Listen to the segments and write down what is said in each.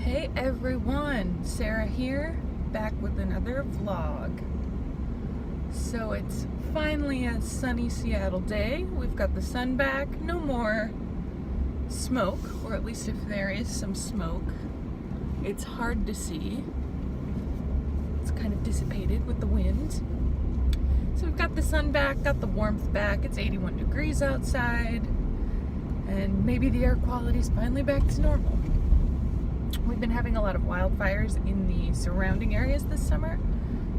Hey everyone, Sarah here, back with another vlog. So it's finally a sunny Seattle day. We've got the sun back, no more smoke, or at least if there is some smoke, it's hard to see. It's kind of dissipated with the wind. So we've got the sun back, got the warmth back. It's 81 degrees outside, and maybe the air quality is finally back to normal. We've been having a lot of wildfires in the surrounding areas this summer,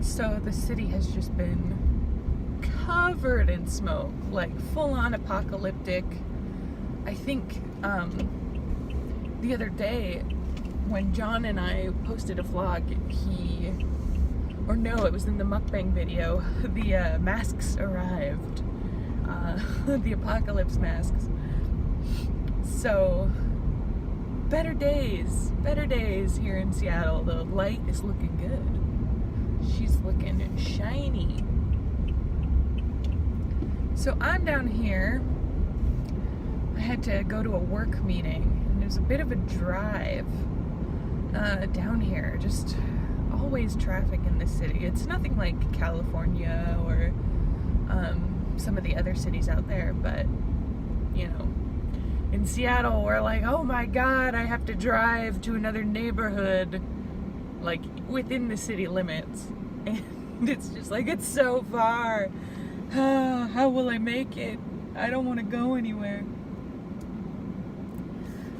so the city has just been covered in smoke, like full-on apocalyptic. I think the other day when John and I posted a vlog, it was in the mukbang video, the masks arrived, the apocalypse masks. So better days here in Seattle. The light is looking good. She's looking shiny. So I'm down here. I had to go to a work meeting, and it was a bit of a drive down here. Just always traffic in the city. It's nothing like California or some of the other cities out there, but you know, in Seattle, we're like, oh my god, I have to drive to another neighborhood, like, within the city limits. And it's just like, it's so far. How will I make it? I don't want to go anywhere.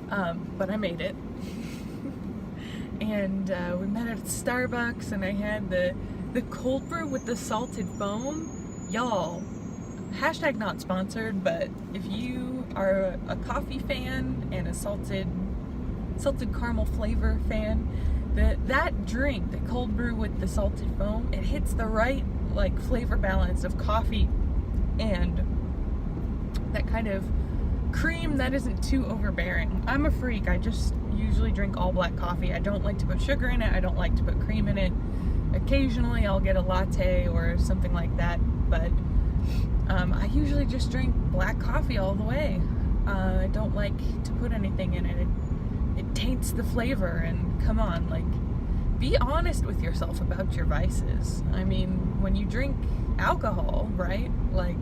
But I made it. And we met at Starbucks, and I had the cold brew with the salted foam. Y'all, hashtag not sponsored, but if you are a coffee fan and a salted caramel flavor fan, that drink, the cold brew with the salted foam, it hits the right like flavor balance of coffee and that kind of cream that isn't too overbearing. I'm a freak. I just usually drink all black coffee. I don't like to put sugar in it. I don't like to put cream in it. Occasionally I'll get a latte or something like that, but I usually just drink black coffee all the way. I don't like to put anything in it. It taints the flavor, and come on, like, be honest with yourself about your vices. I mean, when you drink alcohol, right? Like,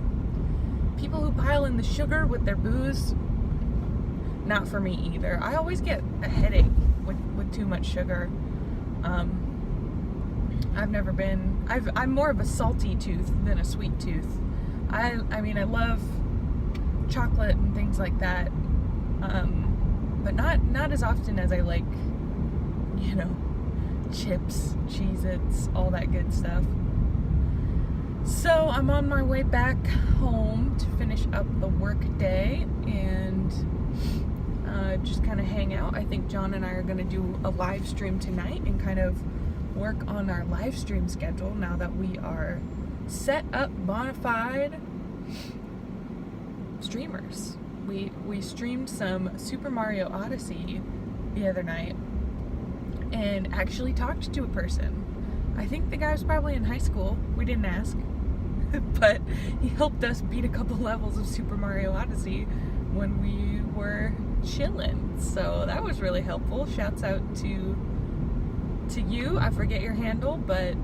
people who pile in the sugar with their booze, not for me either. I always get a headache with too much sugar. I'm more of a salty tooth than a sweet tooth. I mean, I love chocolate and things like that, but not as often as I like, you know, chips, Cheez-Its, all that good stuff. So I'm on my way back home to finish up the work day and just kind of hang out. I think John and I are going to do a live stream tonight and kind of work on our live stream schedule now that we are set up, bona fide streamers. We streamed some Super Mario Odyssey the other night and actually talked to a person. I think the guy was probably in high school. We didn't ask. But he helped us beat a couple levels of Super Mario Odyssey when we were chilling. So that was really helpful. Shouts out to you. I forget your handle, but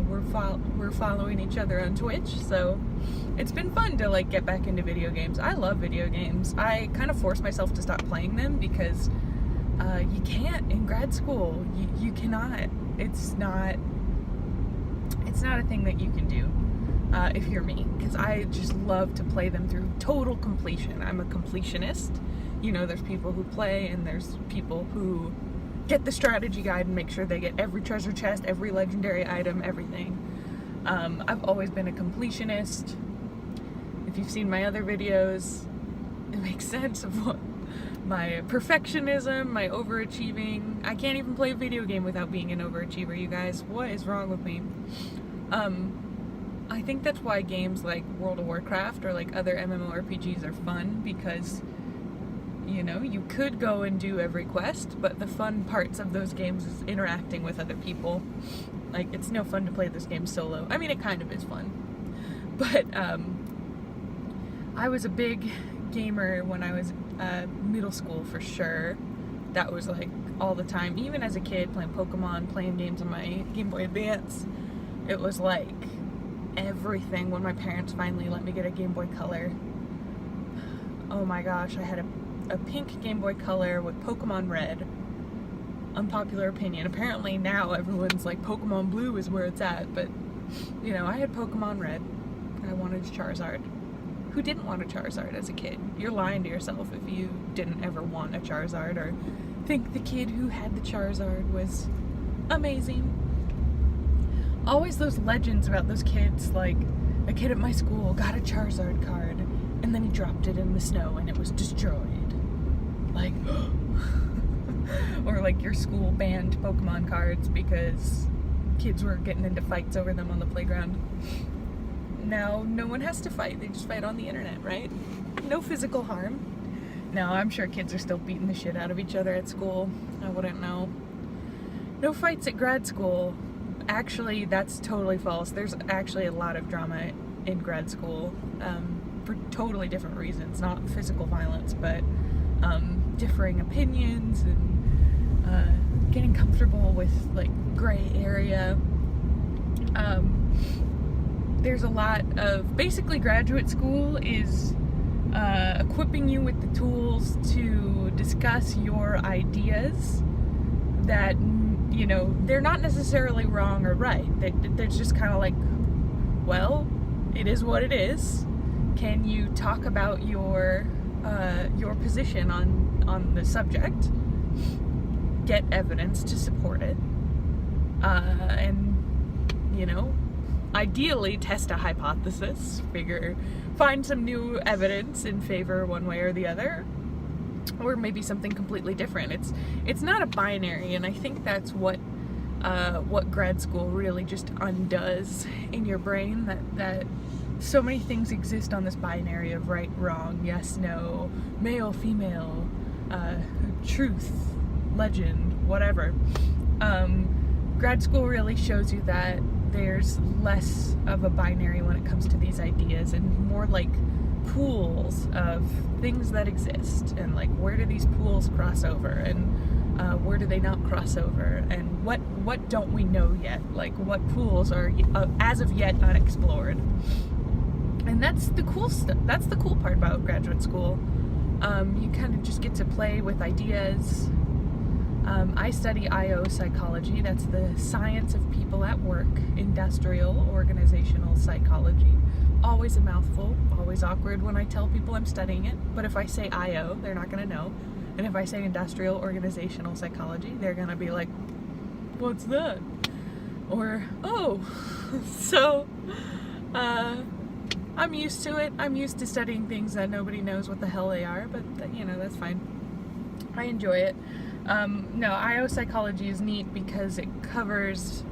we're following each other on Twitch, so it's been fun to like get back into video games. I love video games. I kind of forced myself to stop playing them because you can't in grad school. You cannot. It's not a thing that you can do if you're me, because I just love to play them through total completion. I'm a completionist. You know, there's people who play and there's people who get the strategy guide and make sure they get every treasure chest, every legendary item, everything. I've always been a completionist. If you've seen my other videos, it makes sense of what my perfectionism, my overachieving. I can't even play a video game without being an overachiever, you guys. What is wrong with me? I think that's why games like World of Warcraft or like other MMORPGs are fun, because you know, you could go and do every quest, but the fun parts of those games is interacting with other people. Like, it's no fun to play this game solo. I mean, it kind of is fun. But, I was a big gamer when I was middle school, for sure. that was like all the time. Even as a kid, playing Pokemon, playing games on my Game Boy Advance, it was like everything. When my parents finally let me get a Game Boy Color, oh my gosh, I had a pink Game Boy Color with Pokemon Red. Unpopular opinion. Apparently now everyone's like Pokemon Blue is where it's at, but you know, I had Pokemon Red. I wanted Charizard. Who didn't want a Charizard as a kid? You're lying to yourself if you didn't ever want a Charizard or think the kid who had the Charizard was amazing. Always those legends about those kids, like a kid at my school got a Charizard card and then he dropped it in the snow and it was destroyed. Like, or like your school banned Pokemon cards because kids were getting into fights over them on the playground. Now, no one has to fight. They just fight on the internet, right? No physical harm. Now, I'm sure kids are still beating the shit out of each other at school. I wouldn't know. No fights at grad school. Actually, that's totally false. There's actually a lot of drama in grad school for totally different reasons. Not physical violence, but differing opinions and getting comfortable with like gray area. There's a lot of, basically graduate school is equipping you with the tools to discuss your ideas that, you know, they're not necessarily wrong or right. They're just kind of like, well, it is what it is. Can you talk about your position on the subject? Get evidence to support it. And, you know, ideally test a hypothesis, find some new evidence in favor one way or the other, or maybe something completely different. It's not a binary, and I think that's what grad school really just undoes in your brain, that so many things exist on this binary of right, wrong, yes, no, male, female, truth, legend, whatever. Grad school really shows you that there's less of a binary when it comes to these ideas and more like pools of things that exist, and like where do these pools cross over, and where do they not cross over, and what don't we know yet, like what pools are as of yet unexplored. And that's the cool stuff. That's the cool part about graduate school. You kind of just get to play with ideas. I study IO psychology. That's the science of people at work, industrial organizational psychology. Always a mouthful, always awkward when I tell people I'm studying it. But if I say IO, they're not going to know. And if I say industrial organizational psychology, they're going to be like, what's that? Or, oh. So, I'm used to it. I'm used to studying things that nobody knows what the hell they are, but you know, that's fine. I enjoy it. No, IO psychology is neat because it covers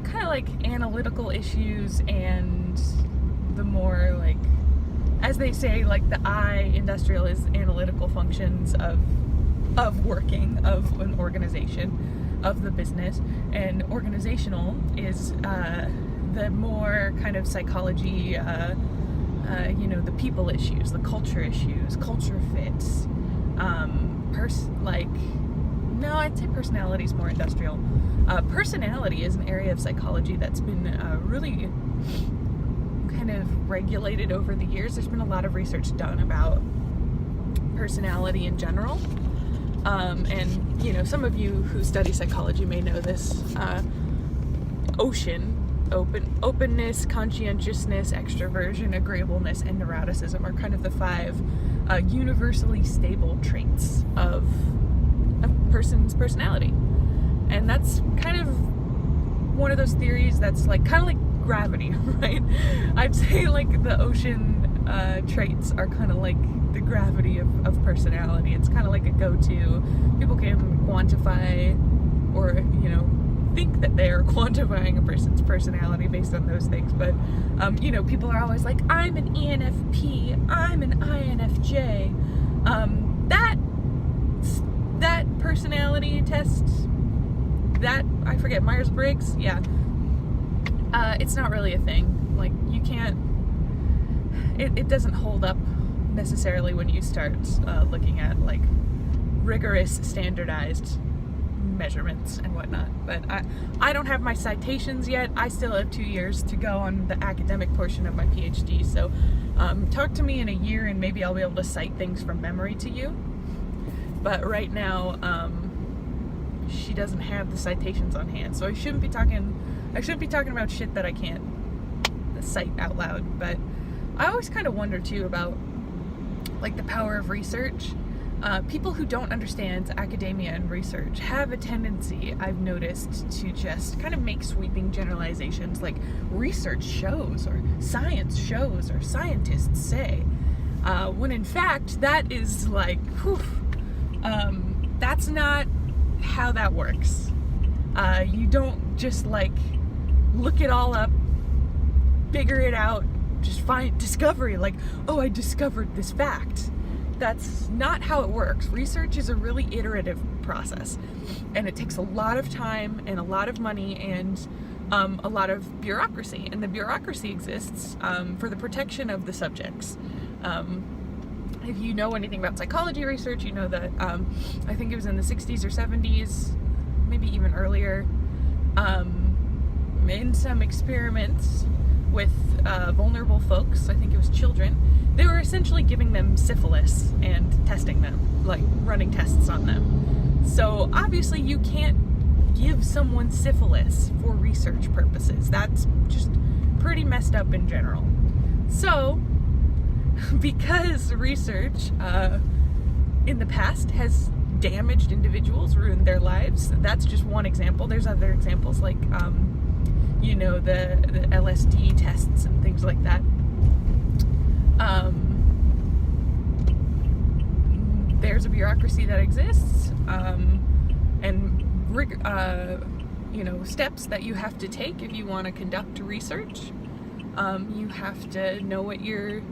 kind of like analytical issues and the more like, as they say, like the I, industrial, is analytical functions of working, of an organization, of the business, and organizational is the more kind of psychology, you know, the people issues, the culture issues, culture fits, no, I'd say personality is more industrial. Personality is an area of psychology that's been really kind of regulated over the years. There's been a lot of research done about personality in general. And, you know, some of you who study psychology may know this. Openness, conscientiousness, extroversion, agreeableness, and neuroticism are kind of the 5 universally stable traits of a person's personality. And that's kind of one of those theories that's like kind of like gravity, right? I'd say like the ocean traits are kind of like the gravity of personality. It's kind of like a go-to. People can quantify or, you know, think that they're quantifying a person's personality based on those things, but you know, people are always like, I'm an ENFP, I'm an INFJ. That personality test, that, I forget, Myers-Briggs, yeah, it's not really a thing. Like, you can't, it doesn't hold up necessarily when you start looking at like rigorous, standardized measurements and whatnot. But I don't have my citations yet. I still have 2 years to go on the academic portion of my PhD. So talk to me in a year and maybe I'll be able to cite things from memory to you. But right now, she doesn't have the citations on hand, so I shouldn't be talking about shit that I can't cite out loud. But I always kind of wonder too about like the power of research. People who don't understand academia and research have a tendency, I've noticed, to just kind of make sweeping generalizations like research shows or science shows or scientists say, when in fact that is like, that's not how that works. You don't just like look it all up, figure it out, just find discovery, like, oh, I discovered this fact. That's not how it works. Research is a really iterative process, and it takes a lot of time and a lot of money and a lot of bureaucracy. And the bureaucracy exists for the protection of the subjects. If you know anything about psychology research, you know that I think it was in the 60s or 70s, maybe even earlier, in some experiments with vulnerable folks, I think it was children, they were essentially giving them syphilis and testing them, like running tests on them. So obviously you can't give someone syphilis for research purposes. That's just pretty messed up in general. So because research in the past has damaged individuals, ruined their lives, that's just one example. There's other examples like you know, the LSD tests and things like that. There's a bureaucracy that exists, and you know, steps that you have to take if you want to conduct research. You have to know what you're,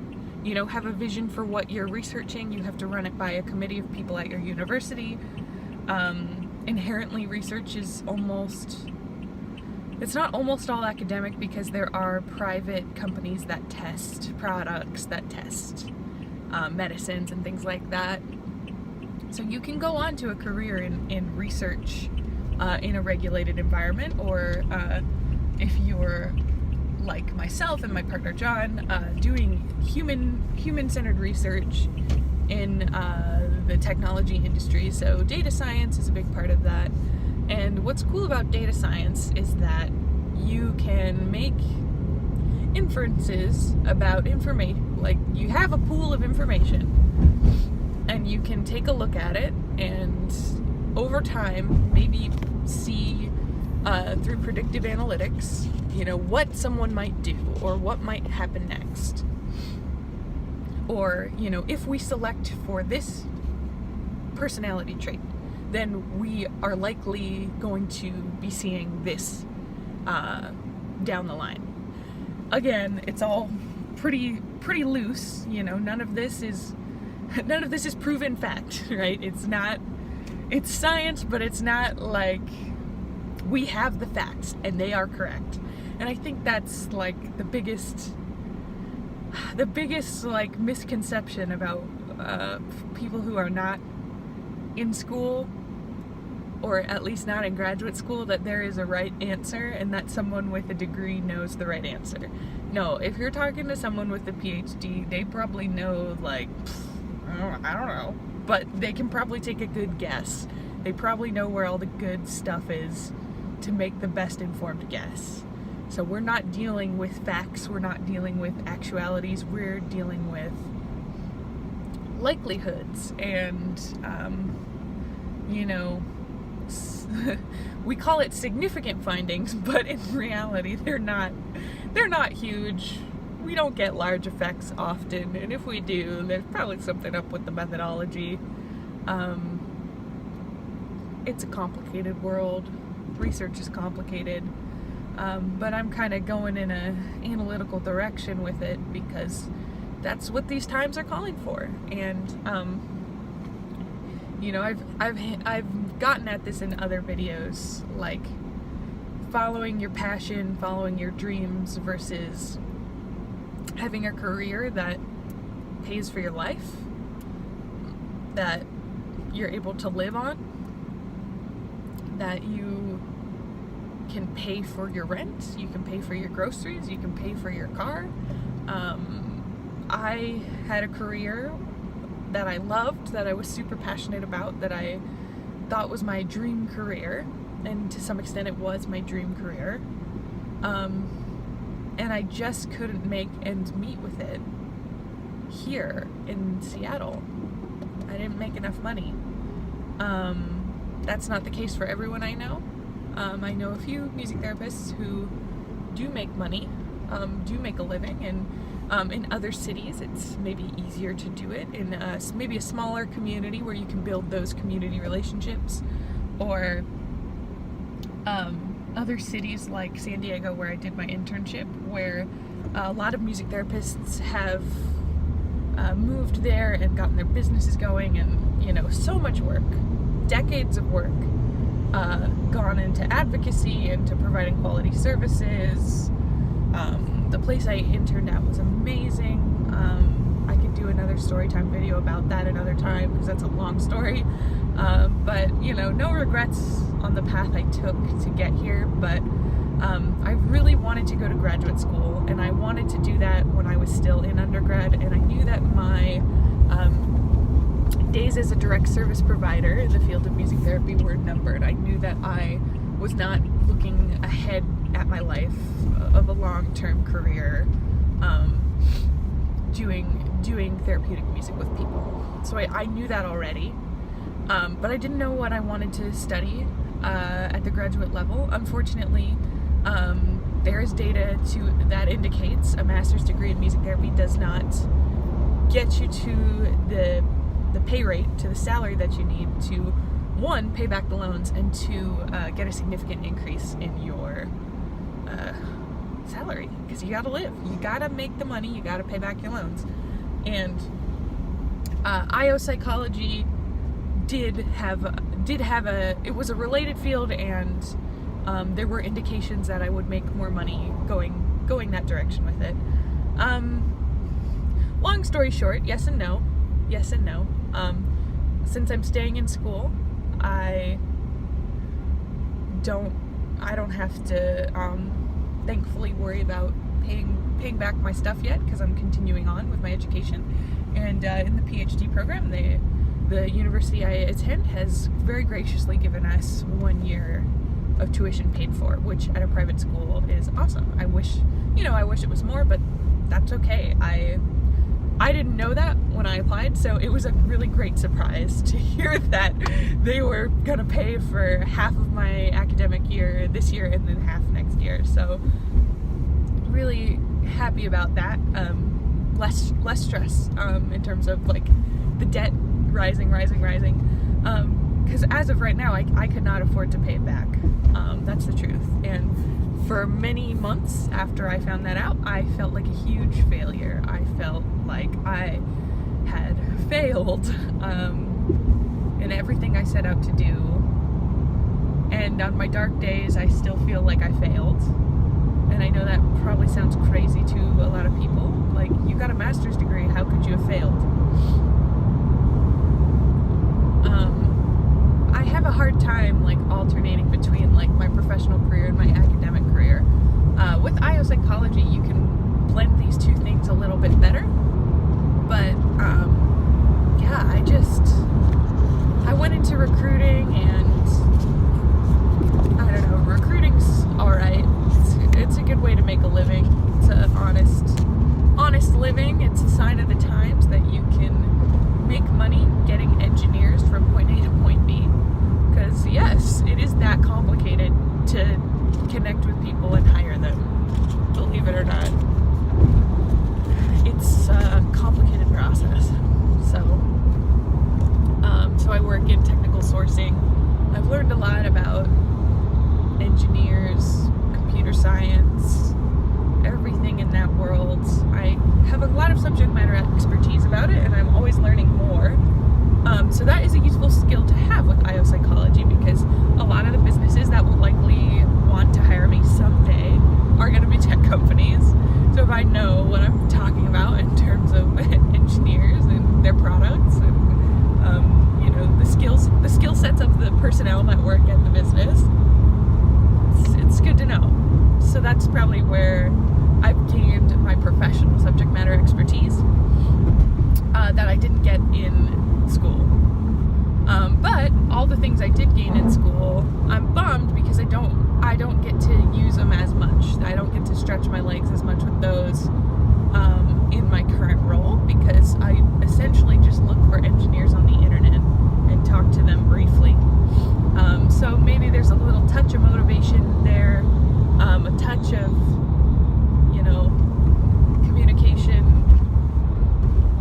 you know, have a vision for what you're researching. You have to run it by a committee of people at your university. Inherently, research is it's not almost all academic, because there are private companies that test products, that test medicines and things like that. So you can go on to a career in research in a regulated environment, or if you're like myself and my partner John, doing human-centered research in the technology industry. So data science is a big part of that. And what's cool about data science is that you can make inferences about information. Like, you have a pool of information, and you can take a look at it, and over time, maybe see through predictive analytics, you know, what someone might do or what might happen next. Or, you know, if we select for this personality trait, then we are likely going to be seeing this down the line. Again, it's all pretty loose, you know. None of this is proven fact, right? It's science, but it's not like we have the facts and they are correct. And I think that's like the biggest like misconception about people who are not in school, or at least not in graduate school, that there is a right answer and that someone with a degree knows the right answer. No, if you're talking to someone with a PhD, they probably know, like, I don't know, but they can probably take a good guess. They probably know where all the good stuff is to make the best informed guess. So we're not dealing with facts, we're not dealing with actualities, we're dealing with likelihoods. And you know, we call it significant findings, but in reality they're not huge. We don't get large effects often, and if we do, there's probably something up with the methodology. It's a complicated world. Research is complicated, but I'm kind of going in a analytical direction with it because that's what these times are calling for. And you know, I've gotten at this in other videos, like following your passion, following your dreams versus having a career that pays for your life, that you're able to live on, that you can pay for your rent, you can pay for your groceries, you can pay for your car. I had a career that I loved, that I was super passionate about, that I thought was my dream career, and to some extent it was my dream career. And I just couldn't make ends meet with it here in Seattle. I didn't make enough money. That's not the case for everyone I know. I know a few music therapists who do make money, do make a living, and in other cities it's maybe easier to do it in maybe a smaller community where you can build those community relationships, or other cities like San Diego, where I did my internship, where a lot of music therapists have moved there and gotten their businesses going, and, you know, so much work, decades of work gone into advocacy, into providing quality services. The place I interned at was amazing. I could do another story time video about that another time, because that's a long story. But, you know, no regrets on the path I took to get here, but I really wanted to go to graduate school, and I wanted to do that when I was still in undergrad, and I knew that my days as a direct service provider in the field of music therapy were numbered. I knew that I was not looking ahead at my life of a long-term career doing therapeutic music with people. So I knew that already, but I didn't know what I wanted to study at the graduate level. Unfortunately, there is data that indicates a master's degree in music therapy does not get you to the pay rate, to the salary that you need to, one, pay back the loans, and two, get a significant increase in your salary, because you gotta live, you gotta make the money, you gotta pay back your loans. And IO psychology did have it was a related field, and there were indications that I would make more money going that direction with it. Long story short, yes and no. Since I'm staying in school, I don't have to thankfully worry about paying back my stuff yet, because I'm continuing on with my education. And in the PhD program, the university I attend has very graciously given us 1 year of tuition paid for, which at a private school is awesome. I wish it was more, but that's okay. I didn't know that when I applied, so it was a really great surprise to hear that they were gonna pay for half of my academic year this year and then half next year. So really happy about that. Less stress in terms of like the debt rising. Because as of right now, I could not afford to pay it back. That's the truth. And for many months after I found that out, I felt like a huge failure. I felt like I had failed in everything I set out to do. And on my dark days, I still feel like I failed. And I know that probably sounds crazy to a lot of people. Like, you got a master's degree, how could you have failed? I have a hard time like alternating between like my professional career and my academic career. With IO psychology, you can blend these two things a little bit better. But yeah, I went into recruiting, and I don't know, recruiting's alright. It's a good way to make a living. It's an honest living. It's a sign of the times that you can make money getting engineers from point A to point B. Because yes, it is that complicated to connect with people and hire them. Believe it or not. It's a complicated process. So I work in technical sourcing. I've learned a lot about engineers, computer science, everything in that world. I have a lot of subject matter expertise about it, and I'm always learning more. So that is a useful skill to have with IO psychology, because a lot of the businesses that will likely want to hire me someday are going to be tech companies. So if I know what I'm talking about in terms of engineers and their products and the skills get in the business. It's good to know. So that's probably where I've gained my professional subject matter expertise that I didn't get in school. But all the things I did gain in school, I'm bummed because I don't get to use them as much. I don't get to stretch my legs as much with those in my current role, because I essentially just look for engineers on the internet and talk to them briefly. So maybe there's a little touch of motivation there, a touch of, communication,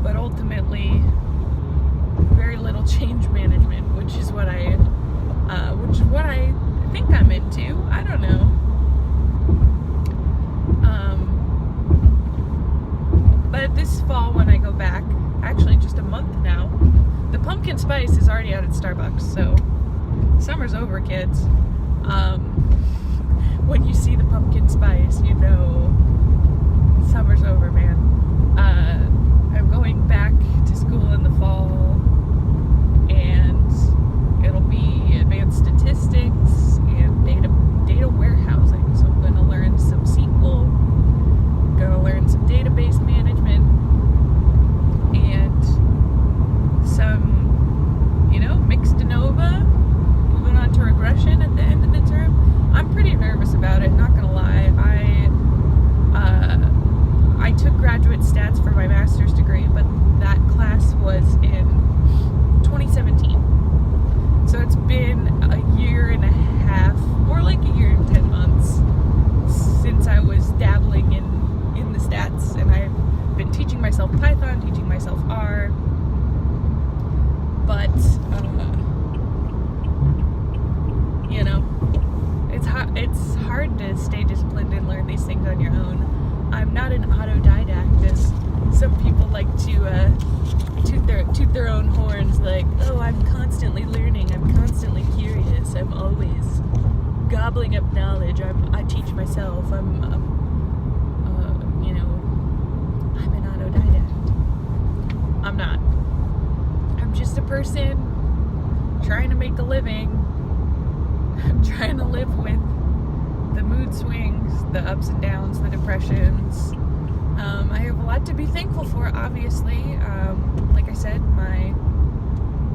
but ultimately very little change management, which is what I think I'm into. I don't know. But this fall, when I go back, actually just a month now, the pumpkin spice is already out at Starbucks, so summer's over, kids. When you see the pumpkin spice, you know summer's over, man. I'm going back to school in the fall, and it'll be advanced statistics and data warehousing. So I'm going to learn some SQL, going to learn some database management, and some, mixed ANOVA, moving on to regression at the end of the term. I'm pretty nervous about it, not going to lie. I took graduate stats for my master's degree, but that class was in 2017. So it's been a year and a half, more like a year and 10 months, since I was dabbling in the stats, and I've been teaching myself Python, teaching myself R, but it's hard to stay disciplined and learn these things on your own. I'm not an autodidact, as some people like to toot their own horns, like, oh, I'm constantly learning, I'm constantly curious, I'm always gobbling up knowledge, I teach myself, I'm an autodidact. I'm not. I'm just a person trying to make a living. I'm trying to live with the mood swings, the ups and downs, the depressions. I have a lot to be thankful for, obviously. Like I said, my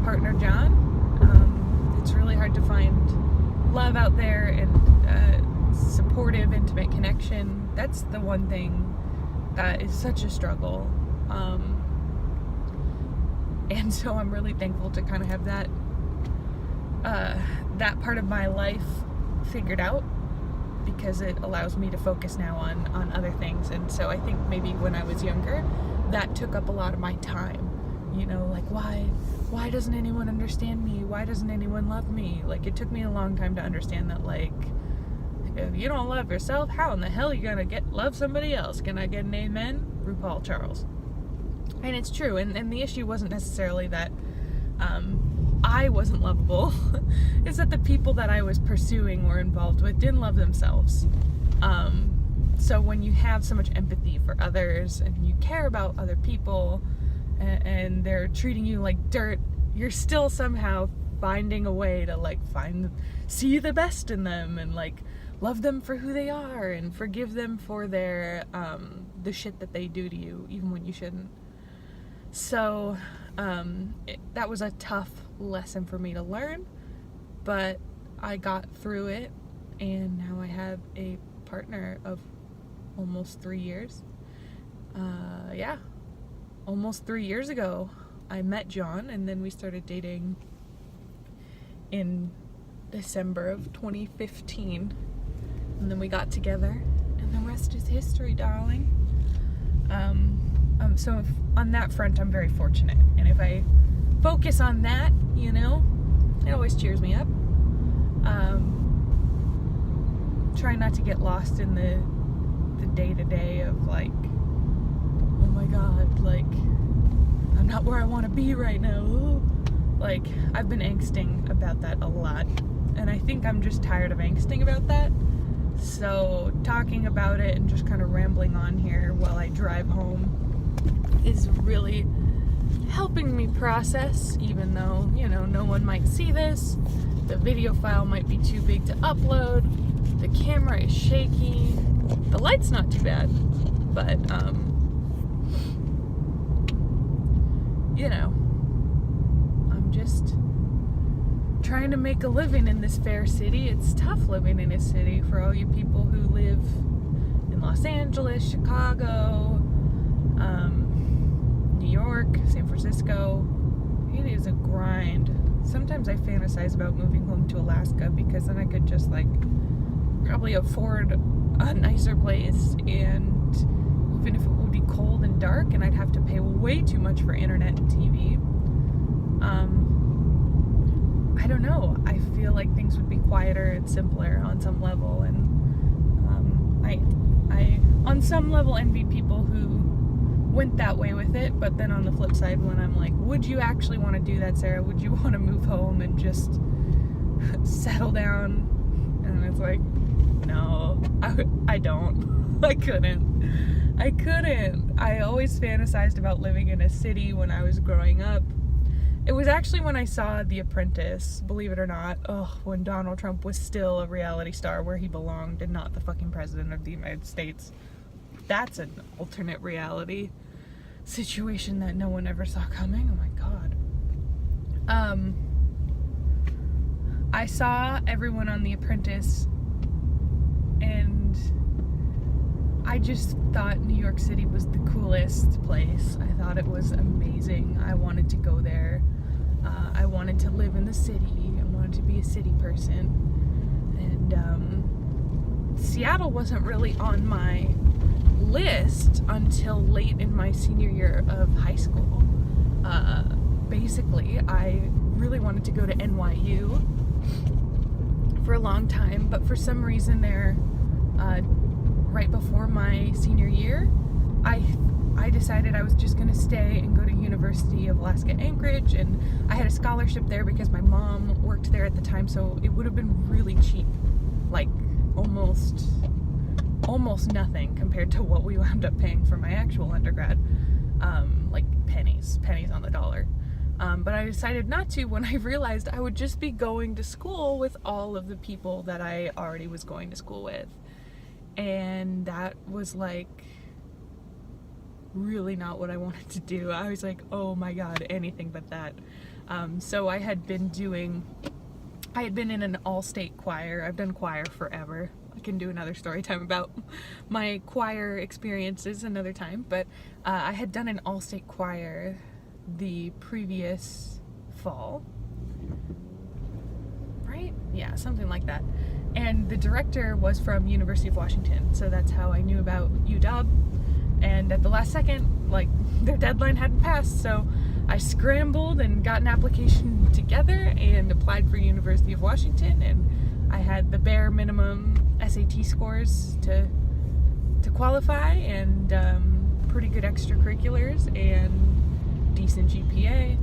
partner John. It's really hard to find love out there and supportive, intimate connection. That's the one thing that is such a struggle. And so I'm really thankful to kind of have that part of my life figured out, because it allows me to focus now on other things. And so I think maybe when I was younger, that took up a lot of my time. Like, why doesn't anyone understand me? Why doesn't anyone love me? Like, it took me a long time to understand that, like, if you don't love yourself, how in the hell are you gonna love somebody else? Can I get an amen? RuPaul Charles. And it's true, and the issue wasn't necessarily that I wasn't lovable. It's that the people that I was pursuing or involved with didn't love themselves. So when you have so much empathy for others, and you care about other people, and they're treating you like dirt, you're still somehow finding a way to, like, see the best in them, and, like, love them for who they are, and forgive them for their the shit that they do to you, even when you shouldn't. So that was a tough lesson for me to learn, but I got through it, and now I have a partner of almost 3 years. Almost 3 years ago I met John, and then we started dating in December of 2015, and then we got together, and the rest is history, darling. So on that front, I'm very fortunate, and if I focus on that, it always cheers me up. Try not to get lost in the day-to-day of, like, oh my god, like, I'm not where I want to be right now. Like, I've been angsting about that a lot, and I think I'm just tired of angsting about that. So talking about it and just kind of rambling on here while I drive home is really helping me process, even though, no one might see this. the video file might be too big to upload, the camera is shaky, the light's not too bad, but, you know, I'm just trying to make a living in this fair city. It's tough living in a city for all you people who live in Los Angeles, Chicago, New York, San Francisco. It is a grind. Sometimes I fantasize about moving home to Alaska because then I could just like probably afford a nicer place, and even if it would be cold and dark and I'd have to pay way too much for internet and TV, I don't know. I feel like things would be quieter and simpler on some level, and I on some level envy people who went that way with it. But then on the flip side, when I'm like, would you actually want to do that, Sarah? Would you want to move home and just settle down? And it's like, no, I don't. I couldn't. I always fantasized about living in a city when I was growing up. It was actually when I saw The Apprentice, believe it or not, when Donald Trump was still a reality star where he belonged and not the fucking president of the United States. That's an alternate reality situation that no one ever saw coming. Oh my god. I saw everyone on The Apprentice, and I just thought New York City was the coolest place. I thought it was amazing. I wanted to go there. I wanted to live in the city. I wanted to be a city person. And Seattle wasn't really on my list until late in my senior year of high school. Basically, I really wanted to go to NYU for a long time, but for some reason there, right before my senior year, I decided I was just going to stay and go to University of Alaska Anchorage, and I had a scholarship there because my mom worked there at the time, so it would have been really cheap, like almost nothing compared to what we wound up paying for my actual undergrad, like pennies on the dollar. But I decided not to when I realized I would just be going to school with all of the people that I already was going to school with. And that was like really not what I wanted to do. I was like, oh my god, anything but that. So I had been in an all-state choir. I've done choir forever. I can do another story time about my choir experiences another time, but I had done an all-state choir the previous fall, right? Yeah, something like that. And the director was from University of Washington, so that's how I knew about UW. And at the last second, like, their deadline hadn't passed, so I scrambled and got an application together and applied for University of Washington, and I had the bare minimum SAT scores to qualify, and pretty good extracurriculars, and decent GPA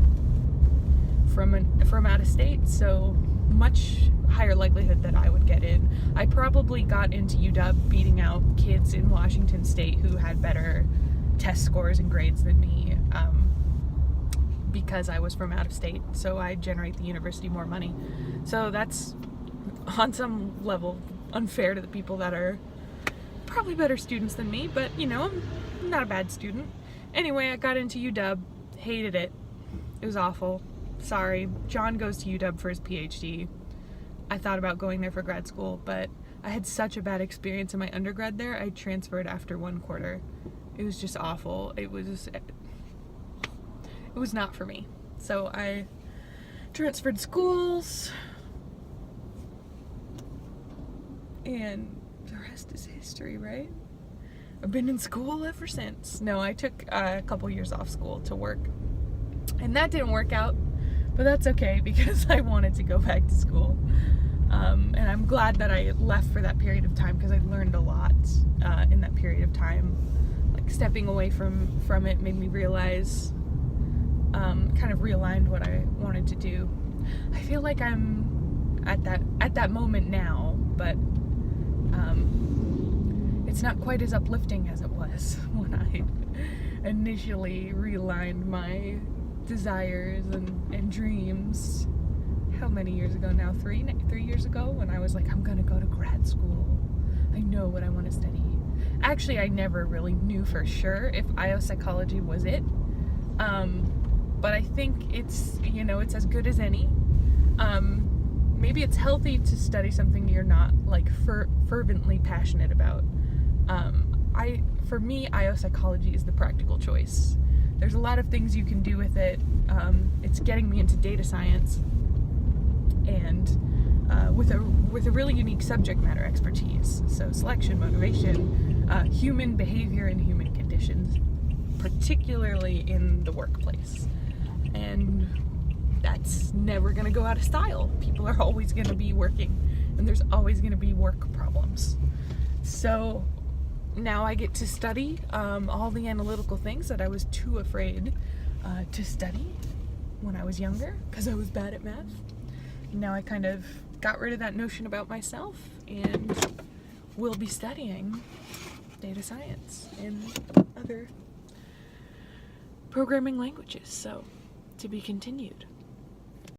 from out of state, so much higher likelihood that I would get in. I probably got into UW beating out kids in Washington State who had better test scores and grades than me, because I was from out of state, so I generate the university more money. So that's on some level unfair to the people that are probably better students than me, but you know, I'm not a bad student. Anyway, I got into UW, hated it. It was awful. Sorry. John goes to UW for his PhD. I thought about going there for grad school, but I had such a bad experience in my undergrad there, I transferred after one quarter. It was just awful. It was not for me. So I transferred schools, and the rest is history, right? I've been in school ever since. No, I took a couple years off school to work, and that didn't work out, but that's okay because I wanted to go back to school. And I'm glad that I left for that period of time because I learned a lot in that period of time. Like, stepping away from it made me realize, kind of realigned what I wanted to do. I feel like I'm at that moment now, but it's not quite as uplifting as it was when I initially realigned my desires and dreams. how many years ago now, 3 years ago, when I was like, I'm gonna go to grad school. I know what I want to study. Actually, I never really knew for sure if IO psychology was it. But I think it's, it's as good as any. Maybe it's healthy to study something you're not like fervently passionate about. For me, IO psychology is the practical choice. There's a lot of things you can do with it. It's getting me into data science, and with a really unique subject matter expertise. So selection, motivation, human behavior, and human conditions, particularly in the workplace. And that's never going to go out of style. People are always going to be working, and there's always going to be work problems. So now I get to study all the analytical things that I was too afraid to study when I was younger because I was bad at math. Now I kind of got rid of that notion about myself and will be studying data science and other programming languages. So, to be continued.